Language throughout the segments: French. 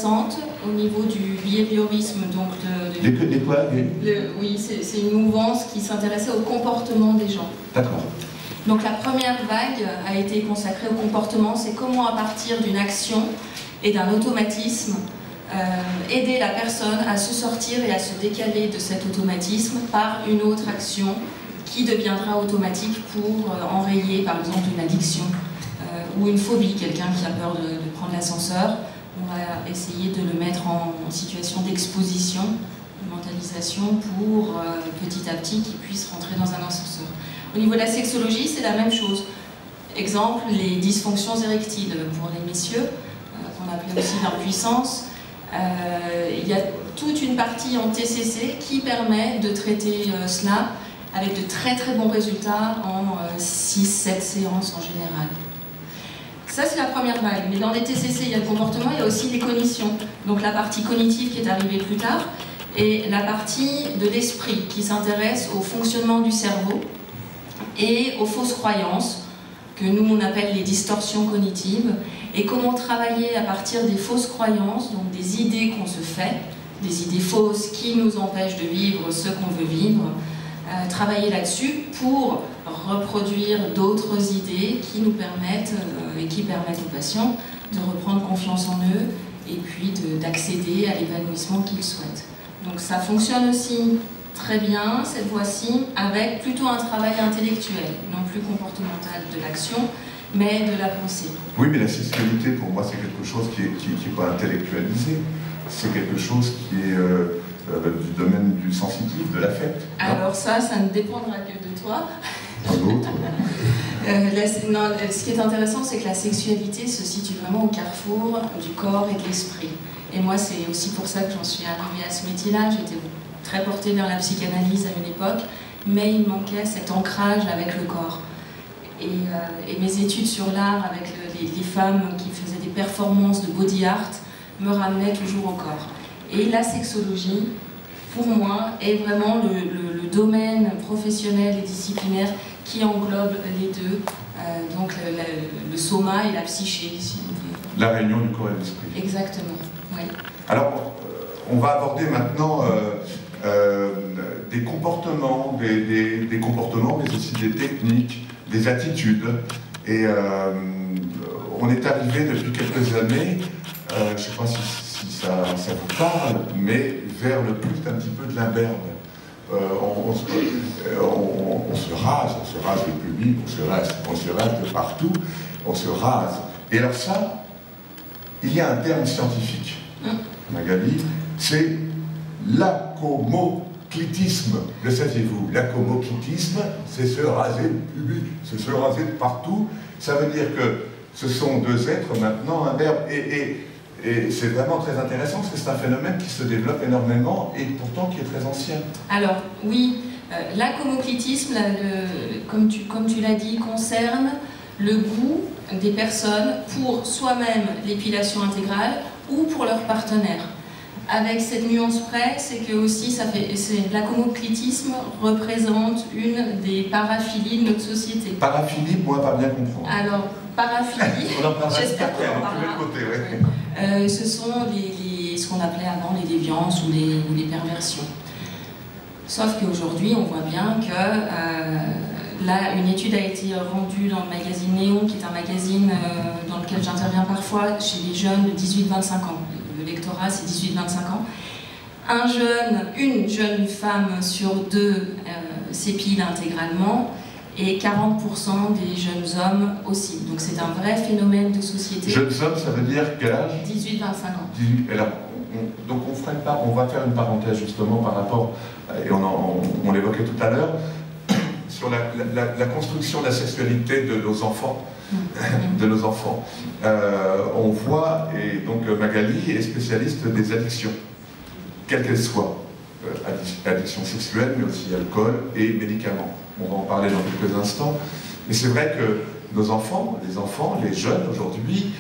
récente au niveau du behaviorisme. Donc oui, c'est une mouvance qui s'intéressait au comportement des gens. D'accord. Donc la première vague a été consacrée au comportement, c'est comment à partir d'une action et d'un automatisme aider la personne à se sortir et à se décaler de cet automatisme par une autre action qui deviendra automatique pour enrayer par exemple une addiction ou une phobie, quelqu'un qui a peur de prendre l'ascenseur. On va essayer de le mettre en situation d'exposition, de mentalisation pour petit à petit qu'il puisse rentrer dans un ascenseur. Au niveau de la sexologie, c'est la même chose. Exemple, les dysfonctions érectiles pour les messieurs, qu'on appelait aussi l'impuissance. Il y a toute une partie en TCC qui permet de traiter cela avec de très très bons résultats en 6-7 séances en général. Ça c'est la première vague, mais dans les TCC il y a le comportement, il y a aussi les cognitions. Donc la partie cognitive qui est arrivée plus tard et la partie de l'esprit qui s'intéresse au fonctionnement du cerveau et aux fausses croyances que nous on appelle les distorsions cognitives et comment travailler à partir des fausses croyances, donc des idées qu'on se fait, des idées fausses qui nous empêchent de vivre ce qu'on veut vivre, travailler là-dessus pour reproduire d'autres idées qui nous permettent et qui permettent aux patients de reprendre confiance en eux et puis d'accéder à l'épanouissement qu'ils souhaitent. Donc ça fonctionne aussi très bien, cette voie-ci, avec plutôt un travail intellectuel, non plus comportemental de l'action, mais de la pensée. Oui, mais la sexualité, pour moi, c'est quelque chose qui est pas intellectualisé. C'est quelque chose qui est du domaine du sensitif, de l'affect. Alors ça ne dépendra que de toi. D'autres. Ce qui est intéressant, c'est que la sexualité se situe vraiment au carrefour du corps et de l'esprit. Et moi, c'est aussi pour ça que j'en suis arrivée à ce métier-là. J'étais très portée vers la psychanalyse à une époque, mais il manquait cet ancrage avec le corps. Et mes études sur l'art avec les femmes qui faisaient des performances de body art me ramenaient toujours au corps. Et la sexologie, pour moi, est vraiment le domaine professionnel et disciplinaire qui englobe les deux, donc le soma et la psyché. Si on veut. La réunion du corps et de l'esprit. Exactement, oui. Alors, on va aborder maintenant des comportements, des comportements, mais aussi des techniques, des attitudes. Et on est arrivé depuis quelques années, je ne sais pas si ça vous parle, mais vers le culte un petit peu de l'imberbe. On se rase le public, on se rase de partout, on se rase. Et alors ça, il y a un terme scientifique, Magali, c'est l'acomoclitisme. Le saviez-vous? L'acomoclitisme, c'est se raser le public, c'est se raser de partout. Ça veut dire que ce sont deux êtres maintenant imberbes. Et c'est vraiment très intéressant parce que c'est un phénomène qui se développe énormément et pourtant qui est très ancien. Alors oui, l'acomoclitisme, comme tu l'as dit, concerne le goût des personnes pour soi-même l'épilation intégrale ou pour leur partenaire. Avec cette nuance près, c'est que aussi l'acomoclitisme représente une des paraphilies de notre société. Paraphilie, moi, pas bien comprendre. Alors, paraphilie, j'espère qu'on en parlera. Ce sont ce qu'on appelait avant les déviances ou les perversions. Sauf qu'aujourd'hui, on voit bien que là, une étude a été rendue dans le magazine Néon, qui est un magazine dans lequel j'interviens parfois chez les jeunes de 18-25 ans. Le lectorat, c'est 18-25 ans. Une jeune femme sur deux s'épile intégralement et 40% des jeunes hommes aussi. Donc c'est un vrai phénomène de société. Jeunes hommes, ça veut dire quel âge? 18-25 ans. Alors, donc on va faire une parenthèse justement par rapport, et on l'évoquait tout à l'heure, sur la construction de la sexualité de nos enfants. On voit, et donc Magali est spécialiste des addictions, quelles qu'elles soient, addictions sexuelles, mais aussi alcool et médicaments. On va en parler dans quelques instants. Mais c'est vrai que nos enfants, les jeunes aujourd'hui,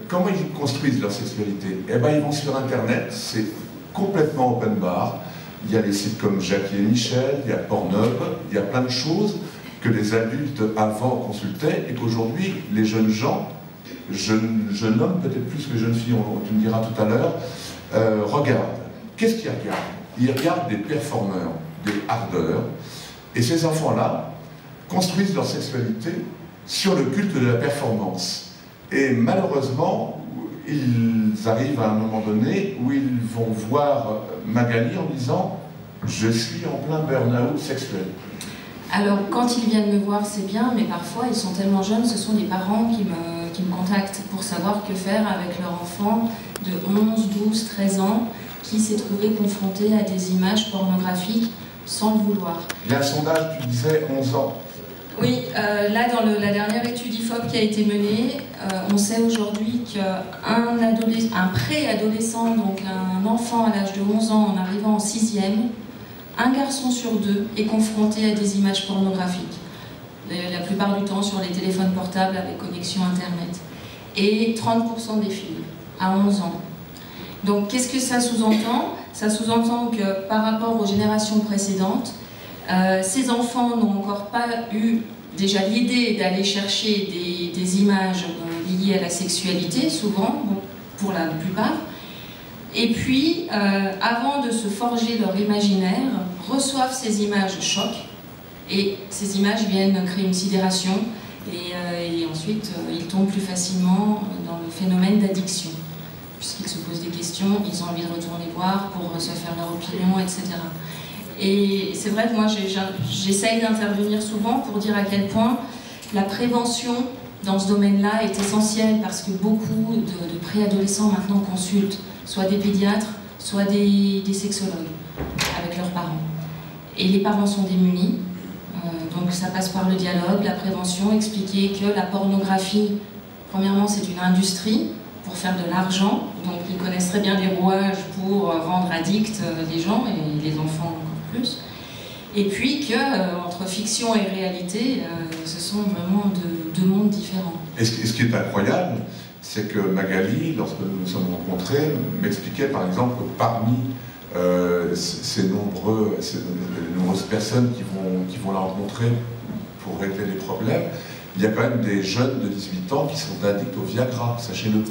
comment ils construisent leur sexualité? Eh bien, ils vont sur Internet, c'est complètement open bar. Il y a des sites comme Jackie et Michel, il y a Pornhub, il y a plein de choses que les adultes avant consultaient et qu'aujourd'hui les jeunes gens jeune homme, peut-être plus que jeune fille, tu me diras tout à l'heure, regardent. Qu'est-ce qu'ils regardent? Ils regardent des performeurs, des hardeurs, et ces enfants-là construisent leur sexualité sur le culte de la performance. Et malheureusement, ils arrivent à un moment donné où ils vont voir Magali en disant « Je suis en plein burn-out sexuel ». Alors, quand ils viennent me voir, c'est bien, mais parfois, ils sont tellement jeunes, ce sont les parents qui me contactent pour savoir que faire avec leur enfant de 11, 12, 13 ans qui s'est trouvé confronté à des images pornographiques sans le vouloir. Il y a un sondage, tu disais 11 ans. Oui, là, dans la dernière étude IFOP qui a été menée, on sait aujourd'hui qu'un préadolescent, donc un enfant à l'âge de 11 ans en arrivant en 6e, un garçon sur 2 est confronté à des images pornographiques. La plupart du temps sur les téléphones portables avec connexion Internet. Et 30% des filles, à 11 ans. Donc, qu'est-ce que ça sous-entend? Ça sous-entend que par rapport aux générations précédentes, ces enfants n'ont encore pas eu déjà l'idée d'aller chercher des images liées à la sexualité, souvent, pour la plupart. Et puis, avant de se forger leur imaginaire, reçoivent ces images choc, et ces images viennent créer une sidération, et ensuite ils tombent plus facilement dans le phénomène d'addiction, puisqu'ils se posent des questions, ils ont envie de retourner voir pour se faire leur opinion, etc. Et c'est vrai que moi j'essaye d'intervenir souvent pour dire à quel point la prévention dans ce domaine-là est essentielle, parce que beaucoup de préadolescents maintenant consultent soit des pédiatres, soit des sexologues avec leurs parents. Et les parents sont démunis, donc ça passe par le dialogue, la prévention, expliquer que la pornographie, premièrement c'est une industrie pour faire de l'argent, donc ils connaissent très bien des rouages pour rendre addicts les gens, et les enfants encore plus. Et puis qu'entre fiction et réalité, ce sont vraiment deux mondes différents. Et ce qui est incroyable, c'est que Magali, lorsque nous nous sommes rencontrés, m'expliquait par exemple que parmi ces nombreuses personnes qui vont la rencontrer pour régler les problèmes, il y a quand même des jeunes de 18 ans qui sont addicts au Viagra, sachez-le.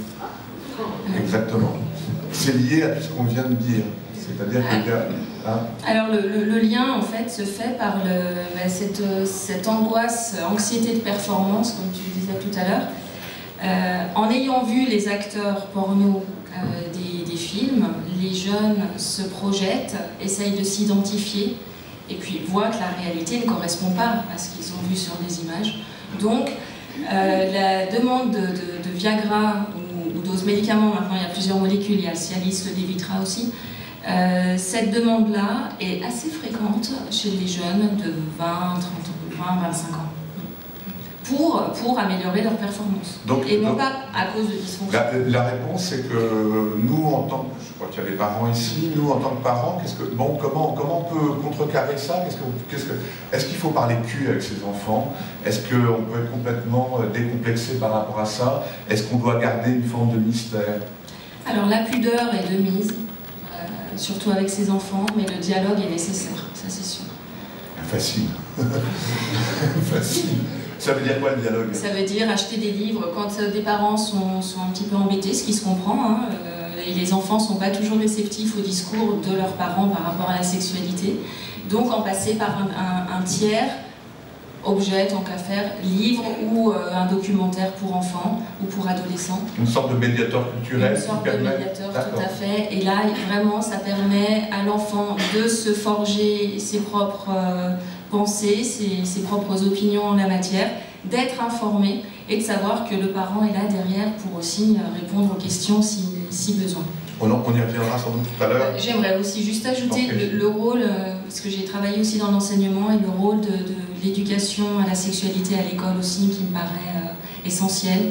Exactement. C'est lié à tout ce qu'on vient de dire. C'est-à-dire que... Hein? Alors le lien en fait se fait par cette angoisse, anxiété de performance, comme tu disais tout à l'heure. En ayant vu les acteurs porno des films, les jeunes se projettent, essayent de s'identifier, et puis voient que la réalité ne correspond pas à ce qu'ils ont vu sur les images. Donc la demande de Viagra ou d'autres médicaments, maintenant il y a plusieurs molécules, il y a le Cialis, le Levitra aussi, cette demande-là est assez fréquente chez les jeunes de 20, 25 ans. Pour améliorer leur performance. Et non pas à cause de dysfonction. La réponse, c'est que nous, en tant que... Je crois qu'il y a des parents ici, nous, en tant que parents, comment on peut contrecarrer ça? Est-ce qu'il faut parler cul avec ses enfants? Est-ce qu'on peut être complètement décomplexé par rapport à ça? Est-ce qu'on doit garder une forme de mystère? Alors, la pudeur est de mise, surtout avec ses enfants, mais le dialogue est nécessaire, ça c'est sûr. Facile. Facile. Ça veut dire quoi le dialogue? Ça veut dire acheter des livres quand des parents sont un petit peu embêtés, ce qui se comprend, hein, et les enfants ne sont pas toujours réceptifs au discours de leurs parents par rapport à la sexualité. Donc en passer par un tiers objet, tant qu'à faire, livre ou un documentaire pour enfants ou pour adolescents. Une sorte de médiateur culturel. Une sorte de médiateur, tout à fait. Et là, vraiment, ça permet à l'enfant de se forger ses propres pensées, ses propres opinions en la matière, d'être informé et de savoir que le parent est là derrière pour aussi répondre aux questions si besoin. On y reviendra sans doute tout à l'heure. J'aimerais aussi juste ajouter le rôle, parce que j'ai travaillé aussi dans l'enseignement, et le rôle de l'éducation à la sexualité à l'école aussi, qui me paraît essentiel.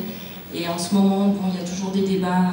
Et en ce moment, bon, il y a toujours des débats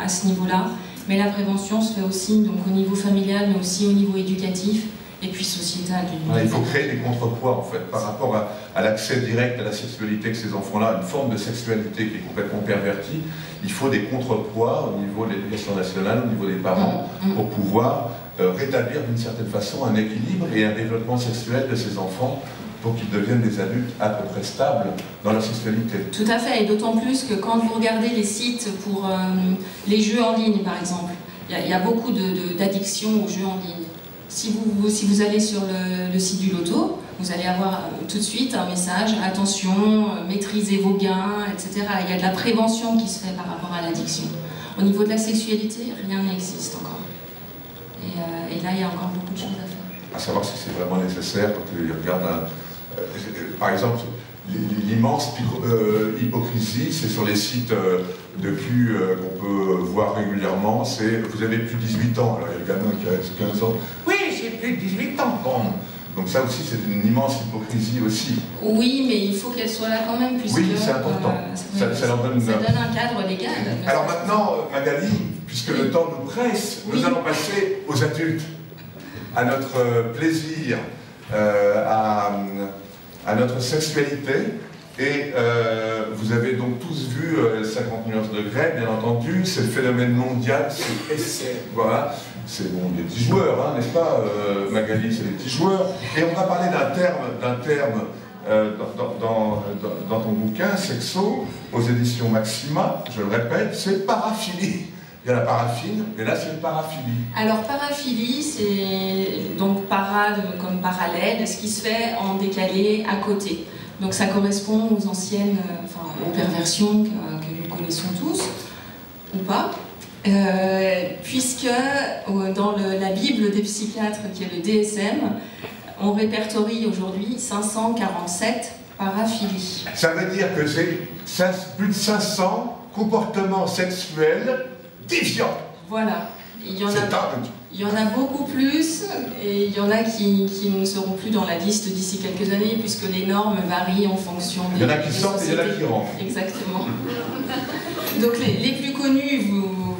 à ce niveau-là, mais la prévention se fait aussi donc, au niveau familial, mais aussi au niveau éducatif, et puis sociétal. Il faut créer des contrepoids en fait, par rapport à l'accès direct à la sexualité que ces enfants-là, une forme de sexualité qui est complètement pervertie. Il faut des contrepoids au niveau de l'éducation nationale, au niveau des parents, pour pouvoir rétablir d'une certaine façon un équilibre et un développement sexuel de ces enfants pour qu'ils deviennent des adultes à peu près stables dans leur sexualité. Tout à fait, et d'autant plus que quand vous regardez les sites pour les jeux en ligne, par exemple, il y a beaucoup d'addictions aux jeux en ligne. Si vous allez sur le site du loto, vous allez avoir tout de suite un message « Attention, maîtrisez vos gains, etc. » Il y a de la prévention qui se fait par rapport à l'addiction. Au niveau de la sexualité, rien n'existe encore. Et là, il y a encore beaucoup de choses à faire. À savoir si c'est vraiment nécessaire quand ils regardent par exemple, l'immense hypocrisie, c'est sur les sites de cul qu'on peut voir régulièrement, c'est « vous avez plus de 18 ans ». Alors il y a le gamin qui reste 15 ans. « Oui, j'ai plus de 18 ans ». Bon. Donc ça aussi, c'est une immense hypocrisie aussi. Oui, mais il faut qu'elle soit là quand même, puisque... Oui, c'est important. Ça leur donne un cadre légal. Alors maintenant, Magali, puisque le temps nous presse, nous allons passer aux adultes, à notre plaisir, à notre sexualité. Et vous avez donc tous vu 50 nuances de degrés, bien entendu, c'est le phénomène mondial, voilà, c'est bon, des petits joueurs, hein, n'est-ce pas, Magali, c'est des petits joueurs. Et on va parler d'un terme dans ton bouquin, Sexo, aux éditions Maxima, je le répète, c'est paraphilie. Il y a la paraphile, et là c'est une paraphilie. Alors paraphilie, c'est donc comme parallèle, ce qui se fait en décalé à côté. Donc ça correspond aux anciennes, aux perversions que nous connaissons tous, ou pas, puisque dans la Bible des psychiatres, qui est le DSM, on répertorie aujourd'hui 547 paraphilies. Ça veut dire que c'est plus de 500 comportements sexuels déviants. Voilà. Il y en a beaucoup plus, et il y en a qui ne seront plus dans la liste d'ici quelques années, puisque les normes varient en fonction des... Il y en a qui sortent et il y en a qui rentrent. Exactement. Donc les plus connus,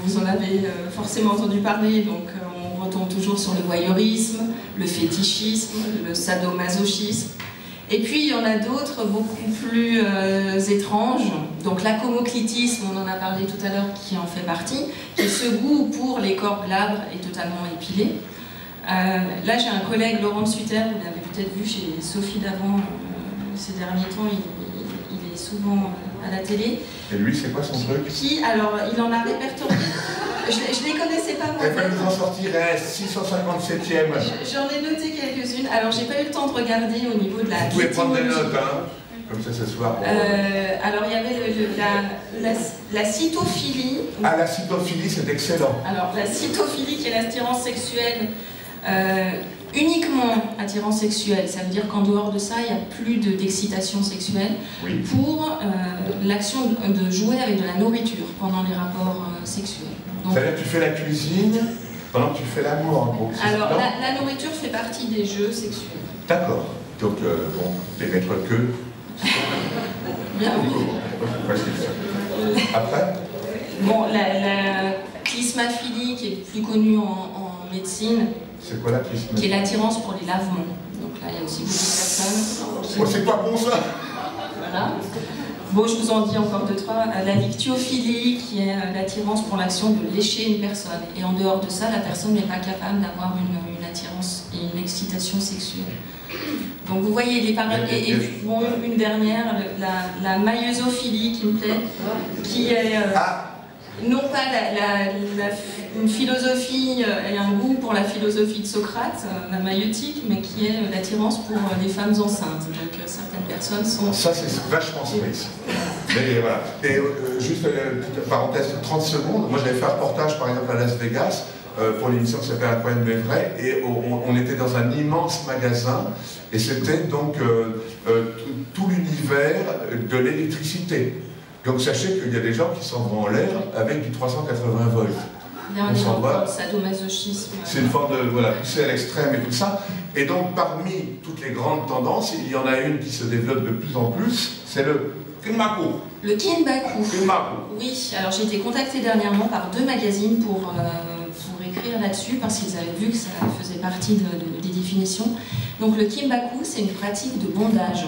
vous en avez forcément entendu parler, donc on retombe toujours sur le voyeurisme, le fétichisme, le sadomasochisme. Et puis il y en a d'autres beaucoup plus étranges, donc l'acomoclitisme, on en a parlé tout à l'heure, qui en fait partie, qui est ce goût pour les corps glabres et totalement épilés. Là j'ai un collègue, Laurent Sutter, vous l'avez peut-être vu chez Sophie Davant ces derniers temps, il est souvent à la télé. Et lui, c'est quoi son truc? Alors il en a répertorié. Je ne les connaissais pas moi. Elle va nous en sortir un 657e. J'en ai noté quelques-unes. Alors, j'ai pas eu le temps de regarder au niveau de la... Vous pouvez prendre des notes, hein, comme ça ce soir. Alors, il y avait la cytophilie. Ah, la cytophilie, c'est excellent. Alors, la cytophilie, qui est l'attirance sexuelle, uniquement attirance sexuelle. Ça veut dire qu'en dehors de ça, il n'y a plus d'excitation sexuelle. Oui. Pour l'action de jouer avec de la nourriture pendant les rapports sexuels. C'est-à-dire que tu fais la cuisine pendant que tu fais l'amour, en gros. Alors, la nourriture fait partie des jeux sexuels. D'accord. Donc, bon, les maîtres queues. Bien oui. Après? Bon, la clismaphilie, qui est plus connue en médecine. C'est quoi la clismaphilie? Qui est l'attirance pour les lavements. Donc là, il y a aussi beaucoup de personnes. Oh, c'est pas bon ça? Voilà. Bon, je vous en dis encore deux, trois. La lictiophilie, qui est l'attirance pour l'action de lécher une personne. Et en dehors de ça, la personne n'est pas capable d'avoir une attirance et une excitation sexuelle. Donc vous voyez les parallèles. Et puis, bon, une dernière, la maïeusophilie qui me plaît, qui est non pas une philosophie et un goût pour la philosophie de Socrate, la maïeutique, mais qui est l'attirance pour les femmes enceintes. Donc certaines personnes sont... Ça c'est vachement space. Mais voilà. Et juste petite parenthèse, 30 secondes. Moi j'avais fait un reportage par exemple à Las Vegas pour l'émission qui s'appelle Incroyable mais vrai, et on était dans un immense magasin, et c'était donc tout l'univers de l'électricité. Donc sachez qu'il y a des gens qui s'en vont en l'air avec du 380 volts. On s'en va. Sadomasochisme. C'est une forme de poussée à l'extrême et tout ça. Et donc parmi toutes les grandes tendances, il y en a une qui se développe de plus en plus, c'est le kinbaku. Le kinbaku. Kinbaku. Oui, alors j'ai été contactée dernièrement par 2 magazines pour écrire là-dessus, parce qu'ils avaient vu que ça faisait partie des définitions. Donc le kinbaku, c'est une pratique de bondage.